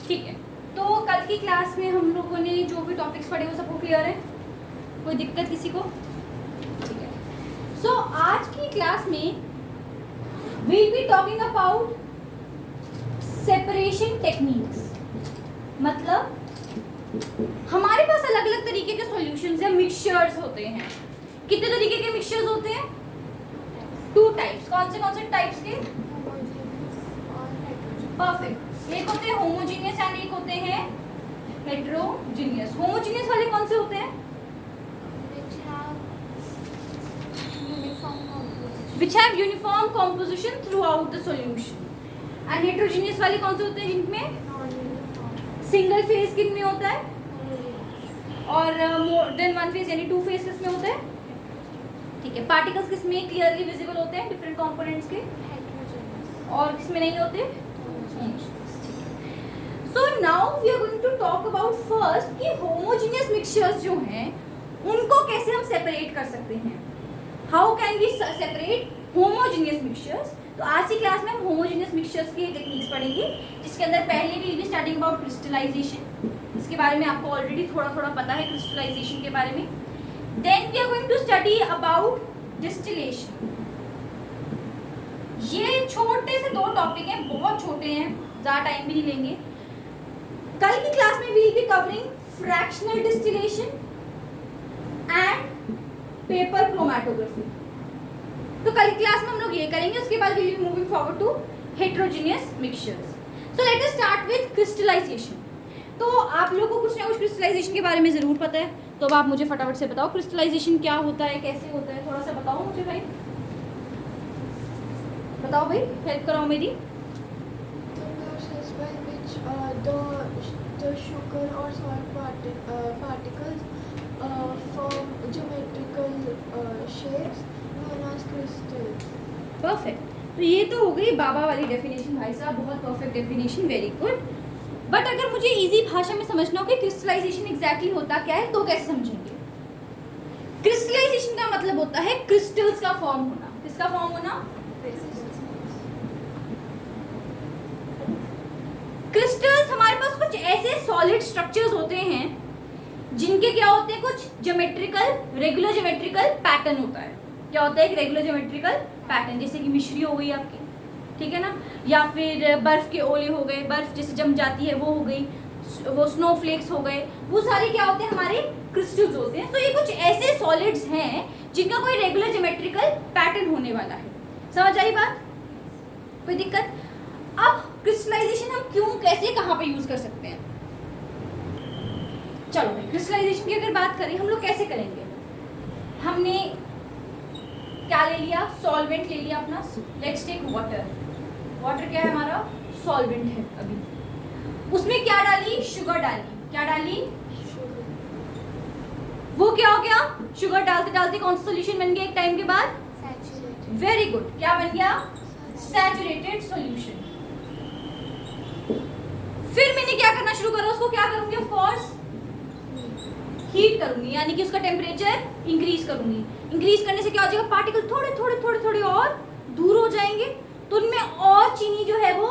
ठीक है, तो कल की क्लास में हम लोगों ने जो भी टॉपिक्स पढ़े वो सबको क्लियर है? कोई दिक्कत किसी को? ठीक है, सो आज की क्लास में we'll be talking about separation techniques. मतलब हमारे पास अलग अलग तरीके के सॉल्यूशंस या मिक्सचर्स होते हैं। कितने तरीके के मिक्सचर्स होते हैं? 2 टाइप्स। कौन से टाइप्स के? परफेक्ट। एक होते हैं होमोजीनियस एंड एक होते हैं हेटेरोजीनियस। होमोजीनियस वाले कौन से होते हैं? which have uniform composition throughout the solution। and heterogeneous वाले कौन से होते हैं जिनमें सिंगल फेज किन में होता है और मोर देन वन फेज यानी 2 फेज किस में होता है? ठीक है, पार्टिकल्स किस में क्लियरली विजिबल होते हैं डिफरेंट कंपोनेंट्स के और किस में नहीं होते? So now we are going to talk about first कि होमोजेनियस मिक्सचर्स जो हैं उनको कैसे हम सेपरेट कर सकते हैं। How can we separate homogeneous mixtures? तो आज की क्लास में हम होमोजेनियस मिक्सचर्स की टेक्निक्स पढ़ेंगे, जिसके अंदर पहले we will be starting about crystallisation. इसके बारे में आपको ऑलरेडी थोड़ा थोड़ा पता है क्रिस्टलाइजेशन के बारे में। Then we are going to study about distillation. ये छोटे से 2 टॉपिक हैं, बहुत छोटे हैं, ज़्यादा टाइम भी नहीं लेंगे। कल की क्लास में we will be covering fractional distillation and paper chromatography. तो कल की क्लास में हम लोग ये करेंगे, उसके बाद we will be moving forward to heterogeneous mixtures. So let us start with crystallisation. तो आप लोगों को कुछ ना कुछ क्रिस्टलाइजेशन के बारे में ज़रूर पता है, तो अब आप मुझे फटाफट से बताओ क्रिस्टलाइजेशन क्या होता है, कैसे होता है, थोड़ा सा बताओ मुझे भाई। बताओ भाई, हेल्प कराओ मेरी। The sugar or salt particles form geometrical shapes known as crystals. Perfect. तो ये तो हो गई बाबा वाली डेफिनेशन, भाई साहब बहुत perfect definition, very good. But अगर मुझे इजी भाषा में समझना हो कि क्रिस्टलाइजेशन एग्जैक्टली होता क्या है तो कैसे समझेंगे? क्रिस्टलाइजेशन का मतलब होता है क्रिस्टल्स का फॉर्म होना। किसका फॉर्म होना? क्रिस्टल्स हमारे पास कुछ ऐसे सॉलिड स्ट्रक्चर्स होते हैं जिनके क्या होते हैं, कुछ ज्योमेट्रिकल रेगुलर ज्योमेट्रिकल पैटर्न होता है। क्या होता है? एक रेगुलर ज्योमेट्रिकल पैटर्न, जैसे कि मिश्री हो गई आपकी, ठीक है ना, या फिर बर्फ के ओले हो गए, बर्फ जैसे जम जाती है वो हो गई, वो स्नोफ्लेक्स हो गए, वो सारे क्या होते हैं? हमारे क्रिस्टल्स होते हैं। तो ये कुछ ऐसे सॉलिड्स हैं जिनका कोई रेगुलर ज्योमेट्रिकल पैटर्न होने वाला है। समझ आई बात? कोई दिक्कत? अब क्रिस्टलाइजेशन हम क्यों, कैसे, कहाँ पे यूज कर सकते हैं? चलो भाई, क्रिस्टलाइजेशन की अगर बात करें हम लोग कैसे करेंगे? हमने क्या ले लिया? सॉल्वेंट ले लिया अपना। Let's take water. वाटर क्या है? हमारा सॉल्वेंट है। अभी उसमें क्या डाली? शुगर डाली। क्या डाली? वो क्या हो गया? शुगर डालते डालते कौन सा सॉल्यूशन बन गया एक टाइम के बाद? Very good. क्या बन गया? Saturated solution. फिर मैंने क्या करना शुरू करा? उसको क्या करूंगी? ऑफ कोर्स हीट करूंगी, यानी कि उसका टेम्परेचर इंक्रीज करूंगी। इंक्रीज करने से क्या हो जाएगा? पार्टिकल थोड़े और दूर हो जाएंगे, तो उनमें और चीनी जो है वो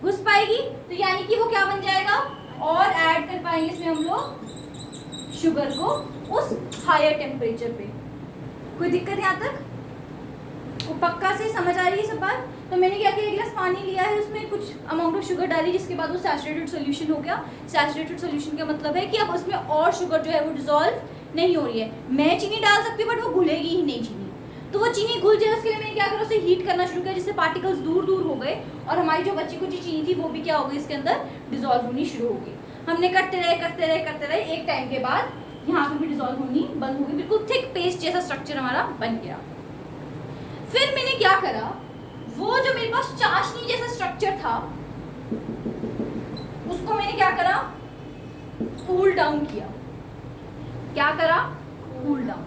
घुस पाएगी, तो यानी कि वो क्या बन जाएगा? और ऐड कर पाएंगे इसमें हम लोग शुगर को उस हायर टेम्परेचर पे। कोई दिक्कत यहाँ तक? वो पक्का से समझ आ रही है सब बात? तो मैंने क्या किया, 1 गिलास पानी लिया है, उसमें कुछ अमाउंट ऑफ शुगर डाली, जिसके बाद वो सैचुरेटेड सॉल्यूशन हो गया। सैचुरेटेड सॉल्यूशन का मतलब है कि अब उसमें और शुगर जो है वो डिसॉल्व नहीं हो रही है। मैं चीनी डाल सकती हूँ बट वो घुलेगी ही नहीं चीनी, तो वो चीनी घुल जाए उसके लिए मैंने क्या करा? उसे हीट करना शुरू किया, जिससे पार्टिकल्स दूर दूर हो गए और हमारी जो बची कुछ चीनी थी वो भी क्या हो गई? इसके अंदर डिसॉल्व होनी शुरू हो गई। हमने करते रहे, एक टाइम के बाद यहाँ पर भी डिसॉल्व होनी बंद हो गई, बिल्कुल थिक पेस्ट जैसा स्ट्रक्चर हमारा बन गया। फिर मैंने क्या करा, वो जो मेरे पास चाशनी जैसा स्ट्रक्चर था उसको मैंने क्या करा? कूल डाउन किया। क्या करा? Cool down.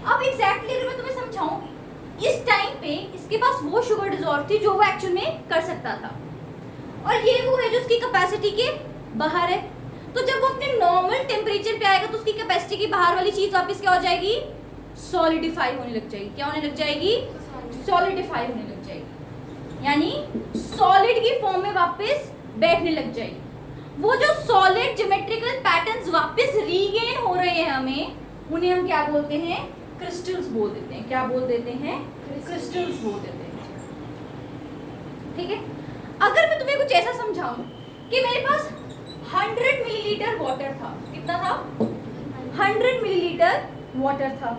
अब एग्जैक्टली अगर मैं तुम्हें समझाऊं, इस टाइम पे इसके पास वो शुगर डिसॉल्व थी जो वो एक्चुअल में कर सकता था, और ये वो है जो उसकी कैपेसिटी के बाहर है। तो जब वो अपने नॉर्मल टेम्परेचर पे आएगा तो उसकी कैपेसिटी के बाहर वाली चीज वापस क्या हो जाएगी? सॉलिडिफाई होने लग जाएगी। क्या होने लग जाएगी? सॉलिडिफाई होने लग जाएगी, यानी सॉलिड की फॉर्म में वापस बैठने लग जाएगी। वो जो सॉलिड ज्योमेट्रिकल पैटर्न्स वापस रीगेन हो रहे हैं हमें, उन्हें हम क्या बोलते हैं? क्रिस्टल्स बोल देते हैं। क्या बोल देते हैं? क्रिस्टल्स बोल देते हैं। ठीक है, अगर मैं तुम्हें कुछ ऐसा समझाऊं कि मेरे पास 100 मिलीलीटर वाटर था, कितना था? 100 मिलीलीटर वाटर था।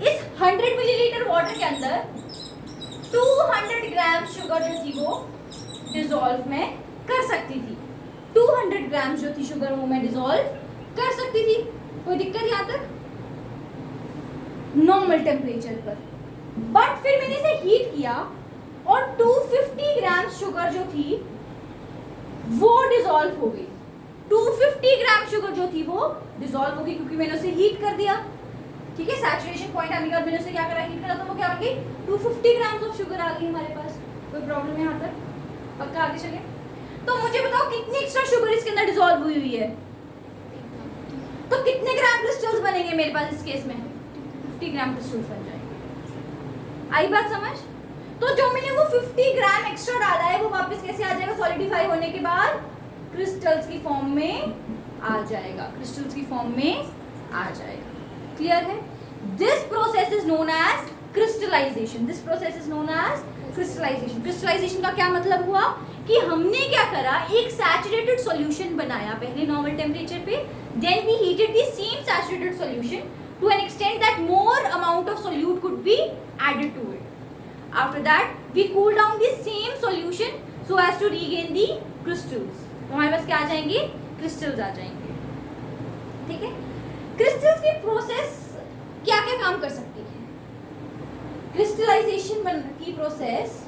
इस 100 मिलीलीटर वाटर के अंदर 200 ग्राम शुगर जो थी वो डिसॉल्व मैं कर सकती थी। 200 ग्राम जो थी शुगर वो मैं डिसॉल्व कर सकती थी। कोई दिक्कत यहाँ तक? नॉर्मल टेम्परेचर पर। बट फिर मैंने इसे हीट किया और 250 ग्राम शुगर जो थी वो डिसॉल्व हो गई। 250 ग्राम शुगर जो थी वो डिसॉल्व हो गई क्योंकि मैंने उसे हीट कर दिया। ठीक है, सैचुरेशन पॉइंट आने के बाद मैंने उसे क्या करा? हीट करा, तो वो क्या हो गई? 250 ग्राम ऑफ शुगर आ गई हमारे पास। कोई प्रॉब्लम है यहाँ तक? पक्का आगे चले? तो मुझे बताओ कितनी एक्स्ट्रा शुगर इसके अंदर डिसॉल्व हुई है? तो कितने ग्राम क्रिस्टल्स बनेंगे मेरे पास इस केस में? 50 ग्राम क्रिस्टल्स बन जाएंगे। आई बात समझ? तो जो मैंने वो 50 ग्राम एक्स्ट्रा डाला है वो वापस कैसे आ जाएगा? सॉलिडिफाई होने के बाद क्रिस्टल्स की फॉर्म में आ जाएगा। क्रिस्टल्स की फॉर्म में आ जाएगा। क्लियर है? This process is known as crystallisation. This process is known as crystallisation. Crystallisation का क्या मतलब हुआ कि हमने क्या करा? एक सैचुरेटेड सॉल्यूशन बनाया पहले नॉर्मल टेम्परेचर पे, then we heated the same saturated solution to an extent that more amount of solute could be added to it. After that, we cool down the same solution so as to regain the crystals. तो हमारे पास क्या आ जाएंगे? Crystals आ जाएंगे। ठीक है, crystals की process क्या क्या काम कर सकती है? क्रिस्टलाइजेशन की प्रोसेस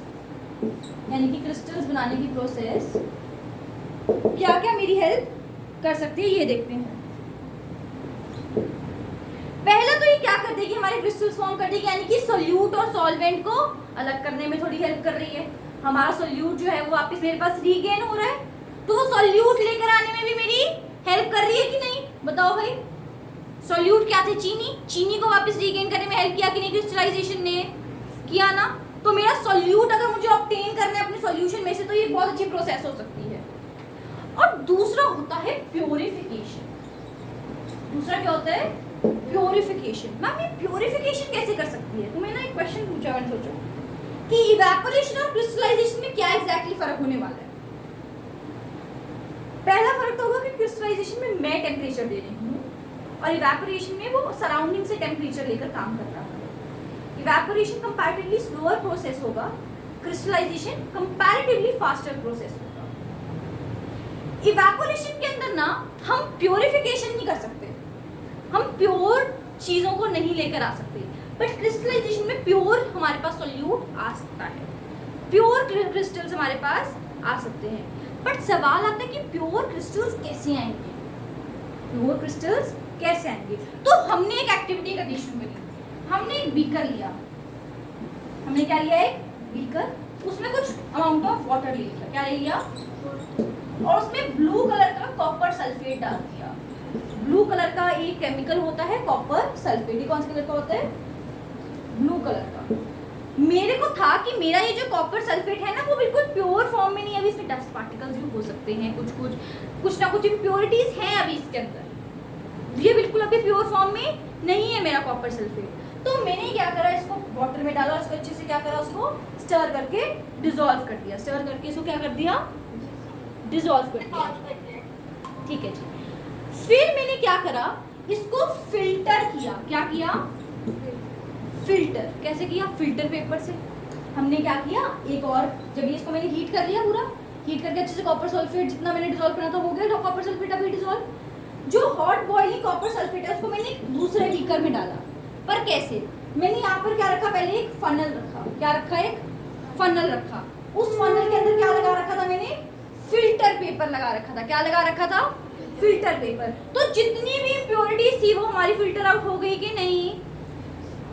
यानी कि क्रिस्टल्स बनाने की प्रोसेस क्या क्या मेरी हेल्प कर सकती है, ये देखते हैं। पहला तो ये क्या कर देगी? हमारे क्रिस्टल्स फॉर्म कर देगी, यानी कि सोल्यूट और सॉल्वेंट को अलग करने में थोड़ी हेल्प कर रही है। हमारा सोल्यूट जो है वो वापस मेरे पास रीगेन हो रहा है, तो वो सोल्यूट लेकर आने में भी मेरी हेल्प कर रही है कि नहीं? बताओ भाई। सोल्यूट क्या थे? चीनी। चीनी को वापस रीगेन करने में हेल्प किया कि नहीं? क्रिस्टलाइजेशन ने किया ना। तो मेरा सोल्यूट अगर मुझे ऑब्टेन करना है अपने सोल्यूशन में से, तो ये बहुत अच्छी प्रोसेस हो सकती है। और दूसरा होता है प्योरिफिकेशन। दूसरा क्या होता है? प्योरिफिकेशन। मैम ये प्योरिफिकेशन कैसे कर सकती है? तुम्हें ना एक क्वेश्चन पूछा, मैंने सोचो कि इवेपोरेशन और क्रिस्टलाइजेशन में क्या एग्जैक्टली फर्क होने वाला है? पहला फर्क तो होगा कि क्रिस्टलाइजेशन में मैं टेम्परेचर दे रही हूँ और इवेपोरेशन में वो सराउंडिंग से टेम्परेचर लेकर काम कर रहा है। इवेपोरेशन कंपैरेटिवली स्लोअर प्रोसेस होगा, क्रिस्टलाइजेशन कंपैरेटिवली फास्टर प्रोसेस होगा। इवेपोरेशन के अंदर ना हम प्योरिफिकेशन नहीं कर सकते, हम प्योर चीजों को नहीं लेकर आ सकते, बट क्रिस्टलाइजेशन में प्योर हमारे पास सोल्यूट आ सकता है, प्योर क्रिस्टल्स हमारे पास आ सकते हैं। बट सवाल आता है कि प्योर क्रिस्टल्स कैसे आएंगे? प्योर क्रिस्टल्स कैसे आएंगे? तो हमने एक एक्टिविटी करनी शुरू करी। हमने एक बीकर लिया। हमने क्या लिया? एक बीकर। उसमें कुछ अमाउंट ऑफ वाटर ले लिया। क्या ले लिया? और उसमें ब्लू कलर का कॉपर सल्फेट डाल दिया। ब्लू कलर का एक केमिकल होता है कॉपर सल्फेट। ये कौन से कलर का होता है? ब्लू कलर का। मेरे को था कि मेरा ये जो कॉपर सल्फेट है ना वो बिल्कुल प्योर फॉर्म में नहीं है, अभी इसमें डस्ट पार्टिकल्स भी हो सकते हैं, कुछ ना कुछ इम्प्योरिटीज हैं अभी इसके अंदर, ये बिल्कुल अभी प्योर फॉर्म में नहीं है मेरा कॉपर सल्फेट। तो मैंने क्या करा? इसको वाटर में डाला, इसको अच्छे से क्या करा? उसको स्टर करके डिसॉल्व कर दिया। स्टर करके इसको क्या कर दिया? डिसॉल्व कर दिया। ठीक है जी। फिर मैंने क्या करा? इसको फिल्टर किया। क्या किया? फिल्टर। कैसे किया? फिल्टर पेपर से। हमने क्या किया? एक और जब ये इसको मैंने हीट कर लिया, पूरा हीट करके अच्छे से कॉपर सल्फेट जितना मैंने डिसॉल्व करना था हो गया। तो कॉपर सल्फेट अभी डिसॉल्व। जो हॉट बॉइलिंग कॉपर सल्फेट है उसको मैंने दूसरे बीकर में डाला। पर कैसे? मैंने यहाँ पर क्या रखा? पहले एक फनल रखा। क्या रखा? एक फनल रखा। उस फनल के अंदर क्या लगा रखा था मैंने? फिल्टर पेपर लगा रखा था। क्या लगा रखा था? Filter paper. तो जितनी भी इम्प्योरिटीज थी वो हमारी फिल्टर आउट हो गई कि नहीं?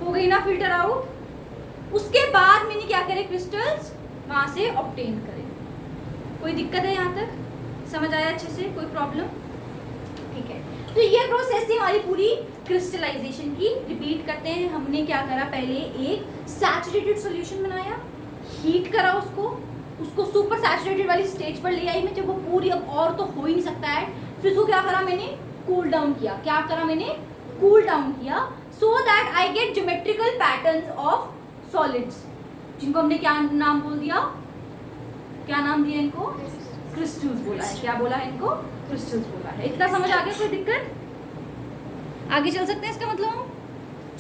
हो गई ना फिल्टर आउट। उसके बाद मैंने क्या करे? क्रिस्टल्स वहां से ऑब्टेन करे। कोई दिक्कत है यहाँ तक? समझ आया अच्छे से? कोई प्रॉब्लम? ठीक है। तो ये प्रोसेस थी हमारी पूरी क्रिस्टलाइजेशन की। रिपीट करते हैं। हमने क्या करा? पहले एक सैचुरेटेड सॉल्यूशन बनाया, हीट करा उसको, उसको सुपर सैचुरेटेड वाली स्टेज पर ले आई मैं, जब वो पूरी अब और तो हो ही नहीं सकता है, फिर उसको क्या करा मैंने, कूल डाउन किया। क्या करा मैंने, कूल डाउन किया, so that I get geometrical patterns of solids, जिनको हमने क्या नाम बोल दिया, क्या नाम दिया इनको, क्रिस्टल्स बोला है। क्या बोला है इनको, क्रिस्टल्स बोला है। इतना समझ आ गया, कोई दिक्कत, आगे चल सकते हैं इसका मतलब।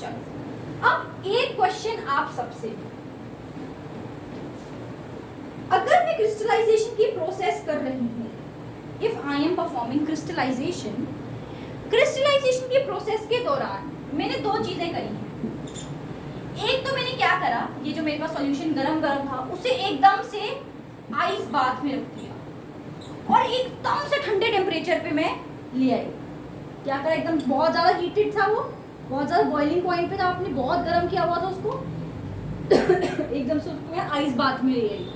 चलो अब एक क्वेश्चन आप सबसे, अगर मैं क्रिस्टलाइजेशन की प्रोसेस कर रही हूँ, if I am performing crystallisation, crystallisation की प्रोसेस के दौरान मैंने दो चीजें करी हैं। एक तो मैंने क्या करा, ये जो मेरे पास सॉल्यूशन गरम गरम था उसे एकदम से आइस बाथ में रख दिया और एकदम से ठंडे टेम्परेचर पे मैं ले आई। क्या करा, एकदम बहुत ज्यादा हीटेड था वो, बहुत ज्यादा बॉइलिंग पॉइंट पे था, आपने बहुत गर्म किया हुआ था उसको एकदम से उसको मैं आइस बाथ में ले आई,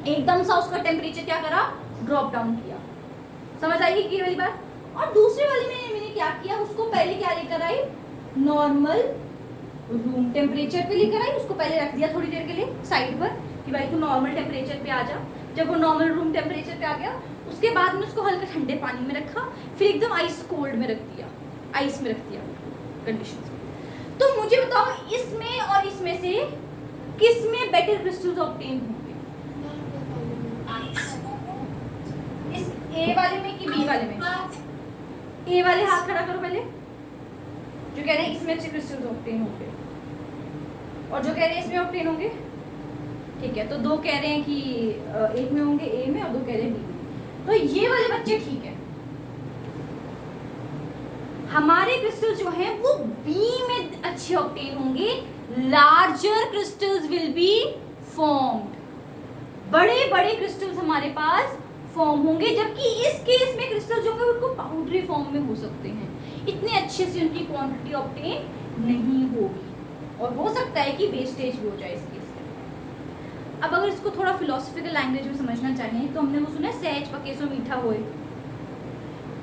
एकदम सा उसका टेम्परेचर क्या करा, ड्रॉप डाउन किया। समझ आएगी की वाली बात। और दूसरे वाली में मैंने क्या किया, उसको पहले क्या लेकर आई, नॉर्मल रूम टेम्परेचर पे लेकर आई, उसको पहले रख दिया थोड़ी देर के लिए साइड पर कि भाई तू नॉर्मल टेम्परेचर पे आ जा। जब वो नॉर्मल रूम टेम्परेचर पे आ गया, उसके बाद में उसको हल्का ठंडे पानी में रखा, फिर एकदम आइस कोल्ड में रख दिया, आइस में रख दिया कंडीशन। तो मुझे बताओ इसमें और इसमें से किस में बेटर क्रिस्टल्स ऑब्टेन होंगे, इस ए वाले में कि बी वाले में? ए वाले हाथ खड़ा करो पहले, जो कह रहे हैं इसमें अच्छे क्रिस्टल्स ऑब्टेन होंगे, और जो कह रहे हैं इसमें ऑब्टेन होंगे। ठीक है, तो दो कह रहे हैं कि एक में होंगे ए में और दो कह रहे हैं बी में, तो ये वाले बच्चे ठीक है। हमारे क्रिस्टल्स जो हैं वो बी में अच्छे ऑब्टेन होंगे, larger crystals will be formed, बड़े बड़े क्रिस्टल्स हमारे पास फॉर्म होंगे, जबकि इस केस में क्रिस्टल जो है उनको पाउडरी फॉर्म में हो सकते हैं, इतने अच्छे से उनकी क्वांटिटी ऑब्टेन नहीं होगी और हो सकता है कि वेस्टेज भी हो जाए इस केस में। अब अगर इसको थोड़ा फिलोसफिकल लैंग्वेज में समझना चाहें तो हमने वो सुना है सहज पके सो मीठा होए।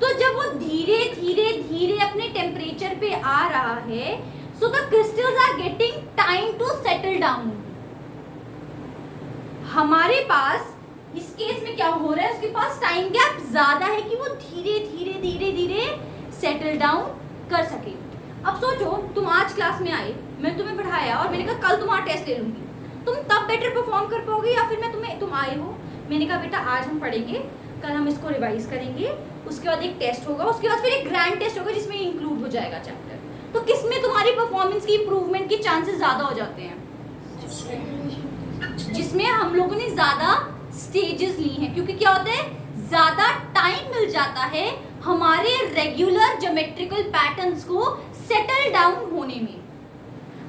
तो जब वो धीरे धीरे धीरे अपने टेम्परेचर पे आ रहा है, so the crystals are getting time to settle down. हमारे पास इस केस में क्या हो रहा है, उसके पास टाइम गैप ज्यादा है कि वो धीरे धीरे धीरे धीरे सेटल डाउन कर सके। अब सोचो तुम आज क्लास में आए, मैं तुम्हें पढ़ाया और मैंने कहा कल तुम्हारा टेस्ट ले लूंगी, तुम तब बेटर परफॉर्म कर पाओगे, या फिर तुम आए हो, मैंने कहा बेटा आज हम पढ़ेंगे, कल हम इसको रिवाइज करेंगे, उसके बाद एक टेस्ट होगा, उसके बाद फिर एक ग्रैंड टेस्ट होगा जिसमें इंक्लूड हो जाएगा चैप्टर, तो किसमें तुम्हारी परफॉर्मेंस की इंप्रूवमेंट के चांसेस ज्यादा हो जाते हैं? जिसमें हम लोगों ने ज्यादा स्टेजेस ली हैं, क्योंकि क्या होता है, ज्यादा टाइम मिल जाता है हमारे रेगुलर ज्योमेट्रिकल पैटर्न्स को सेटल डाउन होने में।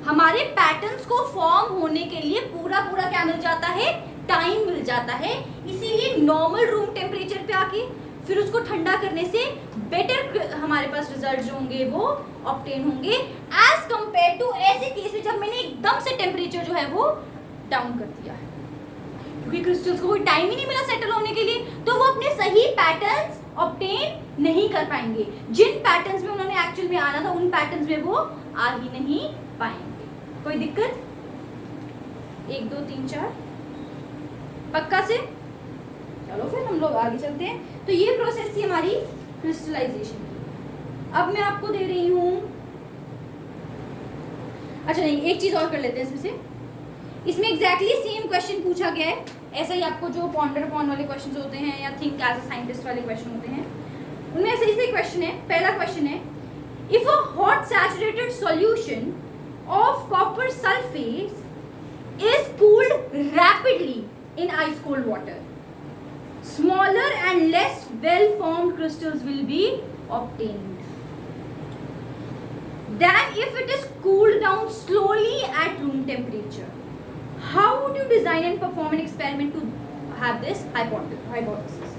हमारे पैटर्न्स को फॉर्म होने के लिए पूरा पूरा क्या मिल जाता है, टाइम मिल जाता है। इसीलिए नॉर्मल रूम टेम्परेचर पे आके फिर उसको ठंडा करने से बेटर हमारे पास रिजल्ट जो होंगे वो ऑब्टेन होंगे, एज कंपेयर टू ऐसे केस में जब मैंने एकदम से टेम्परेचर जो है वो डाउन कर दिया है, क्योंकि क्रिस्टल्स को कोई टाइम ही नहीं मिला सेटल होने के लिए, तो वो अपने सही पैटर्न्स ऑब्टेन नहीं कर पाएंगे। जिन पैटर्न्स में उन्होंने एक्चुअल में आना था उन पैटर्न्स में वो आ ही नहीं पाएंगे। कोई दिक्कत? 1 2 3 4 पक्का से? चलो फिर हम लोग आगे चलते हैं। तो ये प्रोसेस थी हमारी क्रिस्टलाइजेशन की। अब मैं आपको दे रही हूँ, अच्छा नहीं, एक चीज और कर लेते हैं इसमें से। इसमें एग्जैक्टली सेम क्वेश्चन पूछा गया है, ऐसा ही आपको जो पॉन्डर अपॉन वाले क्वेश्चंस होते हैं या थिंक एज अ साइंटिस्ट वाले क्वेश्चन होते हैं, उनमें ऐसे ही क्वेश्चन है। पहला क्वेश्चन है, if a hot saturated solution of copper sulphate is cooled rapidly in ice cold water, smaller and less well formed crystals will be obtained than if it is cooled down slowly at room temperature. How would you design and perform an experiment to have this hypothesis?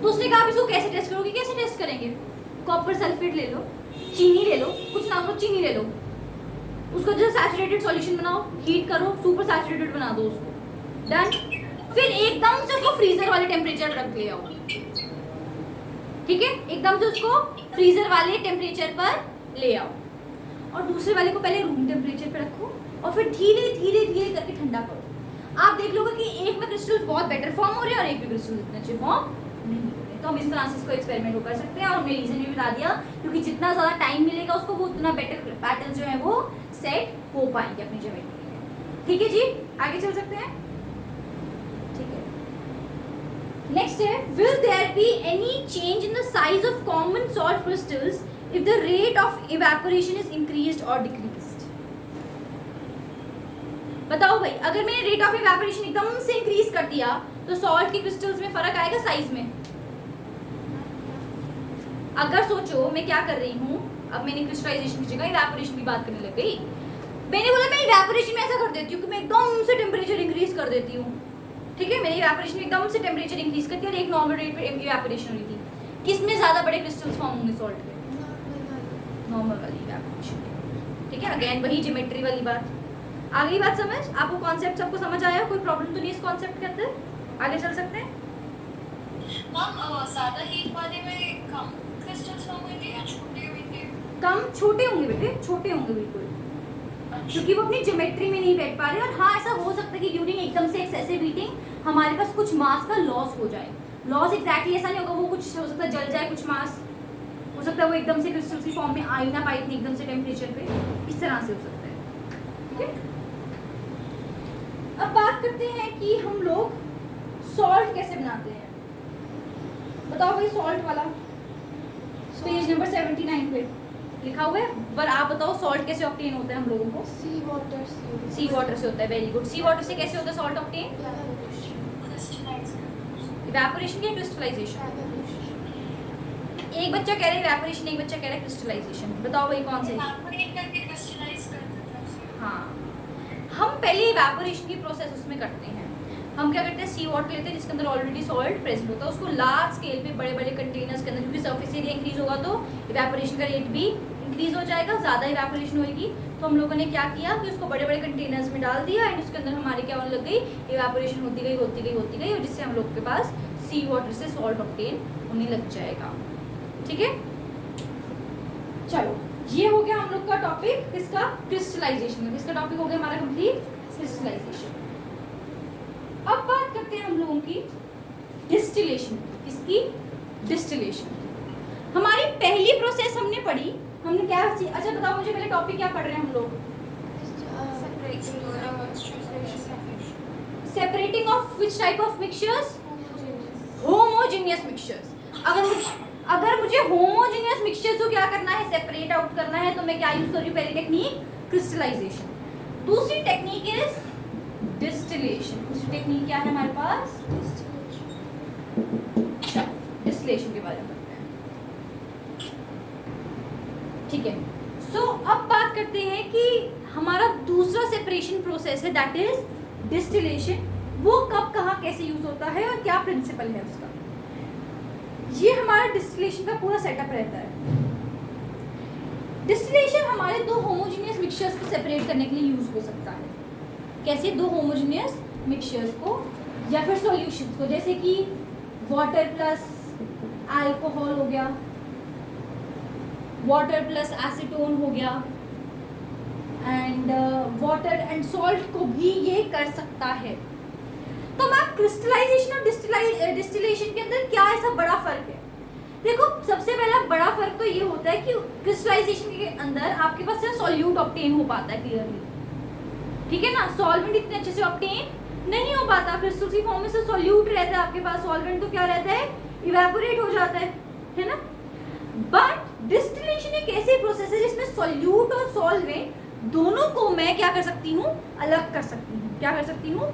तो उसने कहा आप इसको कैसे test करोगे? कैसे test करेंगे? Copper sulphate ले लो, चीनी ले लो, कुछ ना करो, चीनी ले लो, उसको जैसे सैचुरेटेड सॉल्यूशन बनाओ, हीट करो, सुपर सैचुरेटेड बना दो उसको, डन। फिर एकदम से उसको फ्रीजर वाले टेम्परेचर रख ले आओ, ठीक है, एकदम से उसको फ्रीजर वाले टेम्परेचर पर ले आओ, और दूसरे वाले को पहले रूम टेम्परेचर पे रखो और फिर धीरे धीरे धीरे करके ठंडा करो। आप देख लोगे कि एक में क्रिस्टल्स बहुत बेटर फॉर्म हो रहे हैं और एक में क्रिस्टल्स इतने अच्छे फॉर्म नहीं हो रहे। तो हम इस तरह से इसको एक्सपेरिमेंट कर सकते हैं और हमने रीजन भी बता दिया, क्योंकि जितना ज़्यादा टाइम मिलेगा उसको वो उतना बेटर पैटर्न जो है वो सेट हो पाएंगे अपनी ज्योमेट्री में। ठीक है जी, आगे चल सकते हैं। ठीक है, नेक्स्ट है, will there be any change in the size of common salt crystals if the rate of evaporation is increased और डिक्रीज्ड। बताओ भाई, अगर मैंने रेट ऑफ इवेपोरेशन एकदम से इंक्रीज कर दिया तो सॉल्ट के क्रिस्टल्स में फर्क आएगा साइज में? अगर सोचो मैं क्या कर रही हूँ, अब मैंने क्रिस्टलाइजेशन की जगह इवेपोरेशन की बात करने लग गई। मैंने बोला मैं इवेपोरेशन में ऐसा कर देती हूँ कि मैं एकदम से टेम्परेचर इंक्रीज कर देती हूँ। ठीक है, मैंने इवेपोरेशन में एकदम से टेम्परेचर इंक्रीज करती है और एक नॉर्मल रेट पे इवेपोरेशन हुई थी। किस में ज्यादा बड़े क्रिस्टल्स फॉर्म होंगे सॉल्ट में? नॉर्मल वाली इवेपोरेशन। ठीक है, अगेन वही ज्योमेट्री वाली बात। आगे बात समझ, आपको कॉन्सेप्ट सबको समझ आया? कोई प्रॉब्लम तो नहीं इस कॉन्सेप्ट के अंदर? आगे चल सकते हैं। मैम ज्यादा हीट वाले में कम क्रिस्टल्स फॉर्म होंगे या छोटे होंगे? कम छोटे होंगे बेटे, छोटे होंगे बिल्कुल, क्योंकि वो अपनी ज्योमेट्री में नहीं बैठ पा रहे। और हाँ, ऐसा हो सकता है कि ड्यूरिंग एकदम से एक्सेसिव हीटिंग हमारे पास कुछ मास का लॉस हो जाए। लॉस एग्जैक्टली ऐसा नहीं होगा, वो कुछ हो सकता है जल जाए, कुछ मास हो सकता है वो एकदम से क्रिस्टल्स की फॉर्म में आ ही ना पाए इतनी एकदम से टेम्परेचर पे, इस तरह से हो सकता है। ठीक है, अब बात करते हैं कि हम लोग सॉल्ट कैसे बनाते हैं। बताओ भाई, सॉल्ट वाला पेज नंबर 79 पे लिखा हुआ है, पर आप बताओ सॉल्ट कैसे ऑब्टेन होता है हम लोगों को? सी वाटर से होता है। Very good. सी वाटर से कैसे होता है सॉल्ट ऑब्टेन? इवेपोरेशन या क्रिस्टलाइजेशन? एक बच्चा कह रहा है इवेपोरेशन, एक बच्चा कह रहा है क्रिस्टलाइजेशन। बताओ भाई कौन से? इवेपोरेट करके क्रिस्टलाइज कर देते हैं। हाँ, हम पहले इवेपोरेशन की प्रोसेस उसमें करते हैं। हम क्या करते हैं, सी वाटर लेते हैं जिसके अंदर ऑलरेडी सॉल्ट प्रेजेंट होता है, उसको लार्ज स्केल पे बड़े बड़े कंटेनर्स के अंदर, क्योंकि सरफेस एरिया इंक्रीज होगा तो इवेपोरेशन का रेट भी इंक्रीज हो जाएगा, ज़्यादा इवेपोरेशन होगी। तो हम लोगों ने क्या किया कि उसको बड़े बड़े कंटेनर्स में डाल दिया एंड उसके अंदर हमारे क्या होने लग गई, इवेपोरेशन होती गई होती गई होती गई, और जिससे हम लोग के पास सी वाटर से सॉल्ट ऑब्टेन होने लग जाएगा। ठीक है, चलो ये हो गया हम लोग का टॉपिक किसका? क्रिस्टलाइजेशन का। किसका टॉपिक हो गया हमारा कंप्लीट? क्रिस्टलाइजेशन। अब बात करते हैं हम लोगों की डिस्टिलेशन। किसकी? डिस्टिलेशन। हमारी पहली प्रोसेस हमने पढ़ी, हमने क्या? अच्छा बताओ मुझे पहले टॉपिक क्या पढ़ रहे हैं हम लोग? Separating of which type of mixtures? Homogeneous mixtures. अगर मुझे होमोजेनियस मिक्सचर्स को क्या करना है, सेपरेट आउट करना है, तो मैं क्या यूज कर रही हूँ? पहली टेक्निक क्रिस्टलाइजेशन। दूसरी टेक्निक इज डिस्टिलेशन। दूसरी टेक्निक क्या है हमारे पास? डिस्टिलेशन के बारे में पढ़ते हैं। ठीक है, सो अब बात करते हैं कि हमारा दूसरा सेपरेशन प्रोसेस है, दैट इज डिस्टिलेशन। वो कब, कहाँ, कैसे यूज होता है और क्या प्रिंसिपल है उसका। ये हमारा डिस्टिलेशन का पूरा सेटअप रहता है। डिस्टिलेशन हमारे दो होमोजेनियस मिक्सचर्स को सेपरेट करने के लिए यूज हो सकता है। कैसे? दो होमोजेनियस मिक्सचर्स को या फिर सॉल्यूशंस को, जैसे कि वाटर प्लस अल्कोहल हो गया, वाटर प्लस एसीटोन हो गया, एंड वाटर एंड सॉल्ट को भी ये कर सकता है। तो मैम क्रिस्टलाइजेशन और डिस्टिलेशन के अंदर क्या ऐसा बड़ा फर्क है? देखो, सबसे पहला बड़ा फर्क तो ये होता है कि क्रिस्टलाइजेशन के अंदर आपके पास सॉल्यूट ऑब्टेन हो पाता है क्लियरली। ठीक है ना, सॉल्वेंट इतने अच्छे से ऑब्टेन नहीं हो पाता। क्रिस्टल की फॉर्म में से सॉल्यूट रहता है आपके पास, सॉल्वेंट तो क्या रहता है? इवेपोरेट हो जाता है ना। बट डिस्टिलेशन एक ऐसी प्रोसेस है जिसमें सॉल्यूट और सॉल्वेंट दोनों को मैं क्या कर सकती हूँ? अलग कर सकती हूँ। क्या कर सकती हूँ?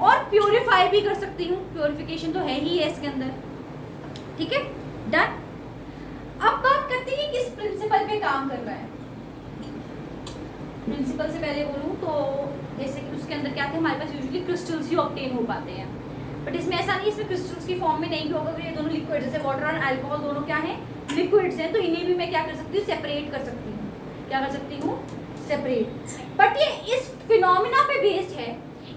और प्योरीफाई भी कर सकती हूँ। प्योरिफिकेशन तो है ही है इसके अंदर। ठीक है, डन। अब बात करते हैं किस प्रिंसिपल पे काम कर रहा है। प्रिंसिपल से पहले बोलूँ तो जैसे कि उसके अंदर क्या थे, हमारे पास यूजुअली क्रिस्टल्स ही ऑब्टेन हो पाते हैं, बट इसमें ऐसा नहीं, इसमें क्रिस्टल्स की फॉर्म में नहीं भी होगा। ये दोनों लिक्विड, जैसे वाटर और अल्कोहल दोनों क्या है? लिक्विड्स हैं, तो इन्हें भी मैं क्या कर सकती हूँ? सेपरेट कर सकती हूँ। क्या कर सकती हूँ? सेपरेट। बट ये इस फिनोमिना पे बेस्ड है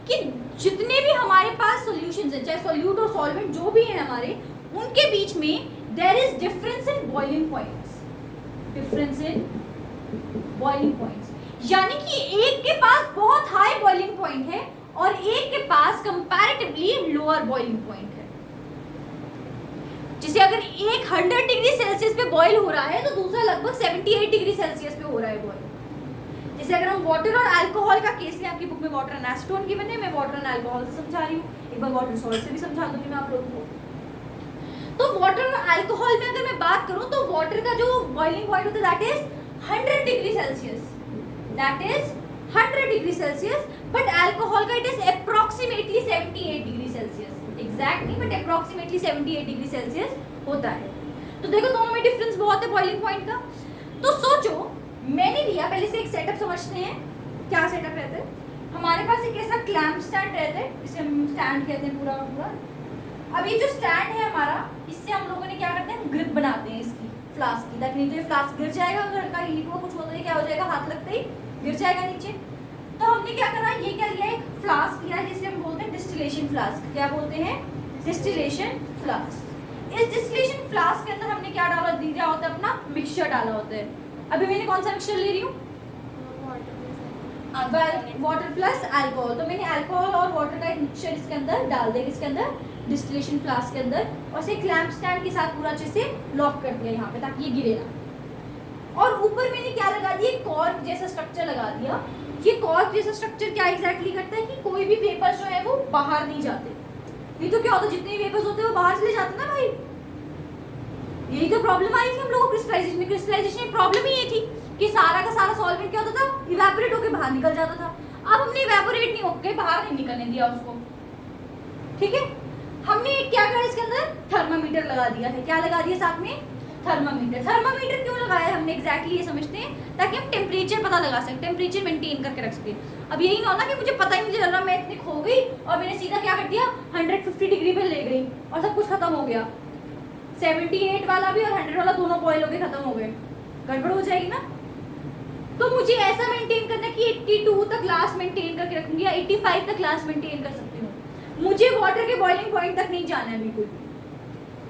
कि जितने भी हमारे पास सॉल्यूशंस हैं, चाहे सॉल्यूट और सॉल्वेंट जो भी हैं हमारे, उनके बीच में there is difference in boiling points. Difference in boiling points, यानी कि एक के पास बहुत हाई बॉइलिंग पॉइंट है और एक के पास कंपैरेटिवली लोअर बॉइलिंग पॉइंट है। जैसे अगर एक 100 डिग्री सेल्सियस पे बॉईल हो रहा है तो दूसरा लगभग 78 डिग्री सेल्सियस पे हो रहा है बॉईल। जैसे अगर हम वाटर और अल्कोहल का केस लें, आपकी बुक में वाटर एंड एसीटोन गिवन है, मैं वाटर एंड अल्कोहल से समझा रही हूँ, एक बार वाटर सॉल्ट से भी समझा दूंगी मैं आप लोगों को। तो वाटर और अल्कोहल में अगर मैं बात करूं तो वाटर का जो बॉइलिंग पॉइंट होता है that is 100 degree Celsius, that is 100 degree Celsius, but alcohol का it is approximately 78 degree Celsius, exact नहीं बट अप्रोक्सीमेटली 78 डिग्री सेल्सियस होता है। तो देखो दोनों में डिफरेंस बहुत है बॉइलिंग पॉइंट का। तो सोचो मैंने लिया, पहले से एक सेटअप समझते हैं क्या सेटअप रहता है। हमारे पास एक ऐसा क्लैंप स्टैंड रहता है जिसे हम स्टैंड कहते हैं पूरा पूरा। अब ये जो स्टैंड है हमारा, इससे हम लोगों ने क्या करते हैं, ग्रिप बनाते हैं इसकी फ्लास्क की, ताकि नहीं तो ये फ्लास्क गिर जाएगा, अगर का हीट हुआ कुछ होता है क्या हो जाएगा, हाथ लगते ही गिर जाएगा नीचे। तो हमने क्या करा, ये क्या लिया, एक फ्लास्क लिया जिसे हम बोलते हैं डिस्टिलेशन फ्लास्क। क्या बोलते हैं, डिस्टिलेशन फ्लास्क। इस डिस्टिलेशन फ्लास्क के अंदर हमने क्या डाला, दिया होता है अपना मिक्सचर डाला होता है। अभी मैंने कौन सा मिक्सचर ले रही हूँ, वाटर प्लस अल्कोहल। तो मैंने अल्कोहल और वाटर का एक मिक्सचर इसके अंदर डाल दिया, इसके अंदर डिस्टिलेशन फ्लास्क के अंदर, और इसे क्लैंप स्टैंड के साथ पूरा अच्छे से लॉक कर दिया यहाँ पे ताकि ये गिरे ना। और ऊपर मैंने क्या लगा दिया, कॉर्क जैसा स्ट्रक्चर लगा दिया। ये कॉर्क जैसा स्ट्रक्चर क्या एग्जैक्टली करता है कि कोई भी वेपर्स जो है वो बाहर नहीं जाते। नहीं तो क्या होता, जितने भी वेपर्स होते हैं वो बाहर चले जाते ना भाई। यही तो प्रॉब्लम आई थी हम लोगों को क्रिस्टलाइजेशन में। क्रिस्टलाइजेशन की प्रॉब्लम ही ये थी कि सारा का सारा सॉल्वेंट क्या होता था, इवेपोरेट होकर बाहर निकल जाता था। अब हमने इवेपोरेट नहीं होकर बाहर नहीं निकलने दिया उसको, ठीक है। हमने क्या करा, इसके अंदर थर्मामीटर लगा दिया है। क्या लगा दिया साथ में, थर्मामीटर। थर्मामीटर क्यों लगाया है हमने, एग्जैक्टली ये समझते हैं, ताकि हम टेम्परेचर पता लगा सकें, टेम्परेचर मेंटेन करके रख सकें। अब यही ना होना कि मुझे पता ही नहीं चल रहा, मैं इतनी खो गई और मैंने सीधा क्या कर दिया, 150 डिग्री पे ले गई और सब कुछ खत्म हो गया। 78 वाला भी और 100 वाला दोनों बॉयल होके खत्म हो गए, गड़बड़ हो जाएगी ना। तो मुझे ऐसा मेंटेन करना कि 82 तक लास्ट मेंटेन करके रखूंगी या 85 तक लास्ट मेंटेन कर सकती हूँ। मुझे वाटर के बॉइलिंग पॉइंट तक नहीं जाना है बिल्कुल,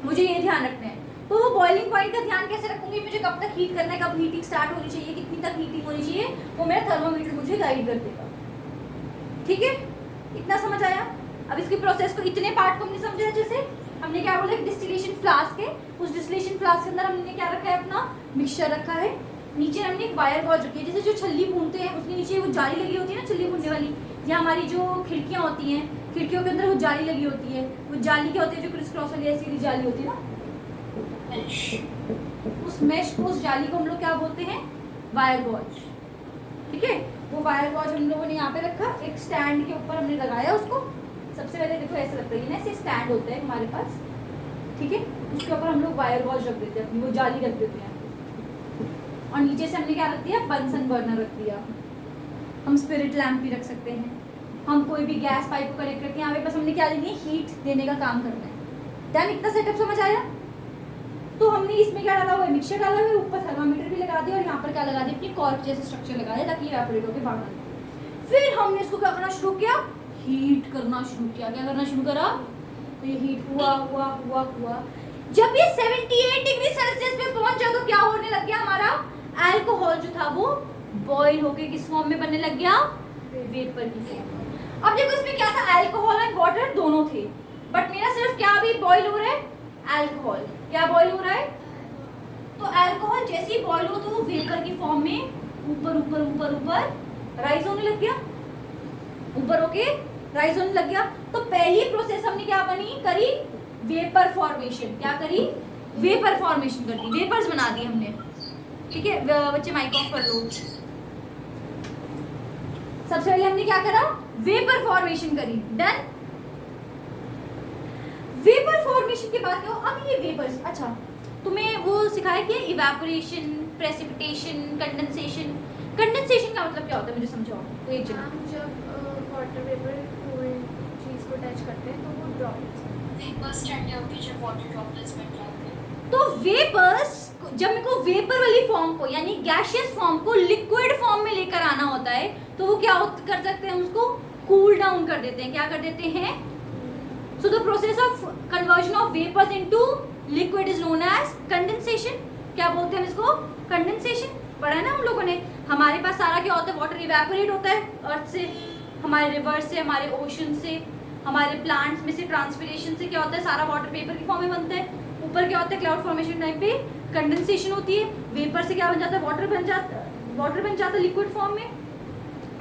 मुझे ये ध्यान रखना है। तो वो बॉइलिंग पॉइंट का ध्यान कैसे रखूंगी, मुझे कब तक हीट करना है, कब हीटिंग स्टार्ट होनी चाहिए, कितनी तक हीटिंग होनी चाहिए, वो मेरा थर्मामीटर मुझे गाइड कर देगा, ठीक है। इतना समझ आया। अब इसकी प्रोसेस को, इतने पार्ट को हमने समझा। जैसे हमने क्या बोला, डिस्टिलेशन फ्लास्क है, उस डिस्टिलेशन फ्लास्क के अंदर हमने क्या रखा है, अपना मिक्सचर रखा है। नीचे हमने एक वायर गॉज रखी है, जैसे जो छल्ली भूनते हैं उसके नीचे वो जाली लगी होती है ना, छल्ली भूनने वाली, या हमारी जो खिड़कियाँ होती हैं, खिड़कियों के अंदर वो जाली लगी होती है। वो जाली क्या होती है, जो क्रिस क्रॉस वाली ऐसी जाली होती है ना, उस मेश को, उस जाली को हम लोग क्या बोलते हैं, वायर गॉज, ठीक है। वो वायर गॉज हम लोगों ने यहाँ पे रखा, एक स्टैंड के ऊपर हमने लगाया उसको। सबसे पहले देखो ऐसे लगता है ना, ऐसे स्टैंड होता है हमारे पास, ठीक है। उसके ऊपर हम लोग वायर गॉज रख देते हैं, अपनी वो जाली रख देते हैं, और नीचे से हमने क्या रख दिया, बंसन बर्नर रख दिया। हम स्पिरिट लैम्प भी रख सकते हैं, हम कोई भी गैस पाइप को कनेक्ट करके यहाँ पे बस हमने क्या लेनी है, हीट देने का काम करना है। देन इतना सेटअप समझ आया। तो हमने इसमें क्या डाला हुआ है, मिक्सचर डाला हुआ है, ऊपर थर्मामीटर भी लगा दिया और यहाँ पर क्या लगा दिया, अपनी कॉर्क जैसे स्ट्रक्चर लगा दिया ताकि इवेपोरेट होकर बाहर निकले। फिर हमने इसको क्या करना शुरू किया, हीट करना शुरू किया। क्या करना शुरू करा, तो ये हीट हुआ हुआ हुआ हुआ। जब ये 78 डिग्री सेल्सियस पे पहुंच जाए तो क्या होने लग गया, हमारा अल्कोहल जो था वो बॉईल होके किस फॉर्म में बनने लग गया, वेपर की फॉर्म। अब देखो इसमें क्या था, अल्कोहल एंड वाटर दोनों थे, बट मेरा सिर्फ क्या अभी बॉईल हो रहा है, अल्कोहल। क्या बॉईल हो रहा है, तो अल्कोहल जैसे ही बॉईल हो तो वो वेपर की फॉर्म में ऊपर ऊपर ऊपर ऊपर राइज होने लग गया, ऊपर होके राइज होने लग गया। तो पहली प्रोसेस हमने क्या करी, वेपर फॉर्मेशन। क्या करी, वेपर फॉर्मेशन कर दी, वेपर्स बना दी हमने, ठीक है। बच्चे माइक ऑफ कर लो। सबसे पहले हमने क्या करा, वेपर फॉर्मेशन करी। डन। वेपर फॉर्मेशन के बाद क्या हो, अब ये वेपर्स, अच्छा तुम्हें वो सिखाया कि इवेपोरेशन, प्रेसिपिटेशन, कंडेंसेशन। कंडेंसेशन का मतलब क्या होता है मुझे समझाओ, तो एक जगह जब वाटर वेपर कोई चीज़ को टच करते हैं तो वो ड्रॉप्स वेपर्स ठंडे होके जब वाटर ड्रॉपलेट्स बन जाते हैं, तो वेपर्स जब मेरे को वेपर वाली फॉर्म को यानी गैशियस फॉर्म को लिक्विड फॉर्म में लेकर आना होता है तो वो क्या कर सकते हैं, उसको कूल डाउन कर देते हैं। क्या कर देते हैं, so the process of conversion of vapours into liquid is known as condensation. क्या बोलते हैं इसको, कंडेंसेशन। पढ़ा है ना हम लोगों ने। हमारे पास सारा क्या होता है, वाटर इवेपोरेट होता है अर्थ से, हमारे रिवर से, हमारे ओशन से, हमारे प्लांट्स में से, ट्रांसपिरेशन से क्या होता है, सारा वाटर वेपर की फॉर्म में बनता है। ऊपर क्या होता है, क्लाउड फॉर्मेशन टाइम पे कंडेंसेशन होती है, वेपर से क्या बन जाता है, वाटर बन जाता है लिक्विड फॉर्म में।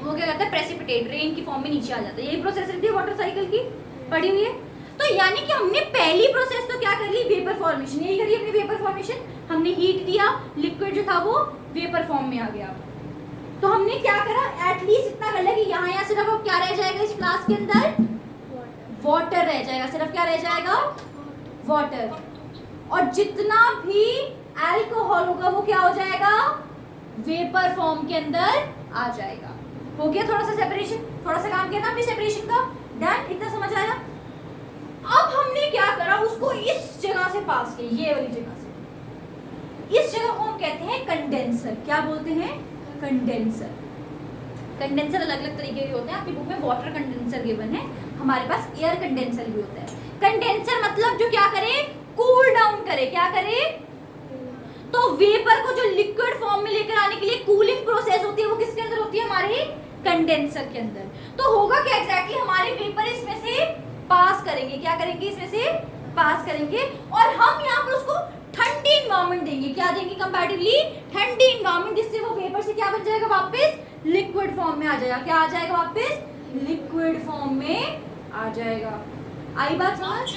वो क्या करता है, प्रेसिपिटेट, रेन की फॉर्म में नीचे आ जाता है। यही प्रोसेस रहती है वाटर साइकिल की, पड़ी हुई है। तो यानी कि हमने पहली प्रोसेस तो क्या कर ली, वेपर फॉर्मेशन, यही करी हमने वेपर फॉर्मेशन। हमने हीट दिया, लिक्विड जो था वो वेपर फॉर्म में आ गया। तो हमने क्या करा, एटलीस्ट इतना कर लिया कि यहाँ सिर्फ अब क्या रह जाएगा इस फ्लास्क के अंदर, वाटर रह जाएगा, सिर्फ क्या रह जाएगा, वाटर। और जितना भी अल्कोहल होगा वो क्या हो जाएगा, वेपर फॉर्म के अंदर आ जाएगा। हो गया थोड़ा सा सेपरेशन, थोड़ा सा काम किया था हमने सेपरेशन का, डन, इतना समझ आया। अब हमने क्या करा, उसको इस जगह से पास किया, ये वाली जगह से। इस जगह को हम कहते हैं कंडेंसर। क्या बोलते हैं, कंडेंसर। कंडेंसर अलग अलग तरीके के होते हैं, आपकी बुक में वाटर कंडेंसर गिवन है, हमारे पास एयर कंडेंसर भी होता है। कंडेंसर मतलब जो क्या करे, कूल डाउन करे, क्या करे, तो वेपर को जो लिक्विड फॉर्म में लेकर आने के लिए कूलिंग प्रोसेस होती है वो किसके अंदर होती है, हमारे कंडेंसर के अंदर। तो होगा क्या एग्जैक्टली, हमारे वेपर इसमें से पास करेंगे, क्या करेंगे, इसमें से पास करेंगे, और हम यहाँ पर उसको ठंडी एनवायरनमेंट देंगे। क्या देंगे, कंपैरेटिवली ठंडी एनवायरनमेंट, जिससे वो वेपर से क्या बन जाएगा, वापस लिक्विड फॉर्म में आ जाएगा। क्या आ जाएगा, वापस लिक्विड फॉर्म में आ जाएगा। आई बात समझ।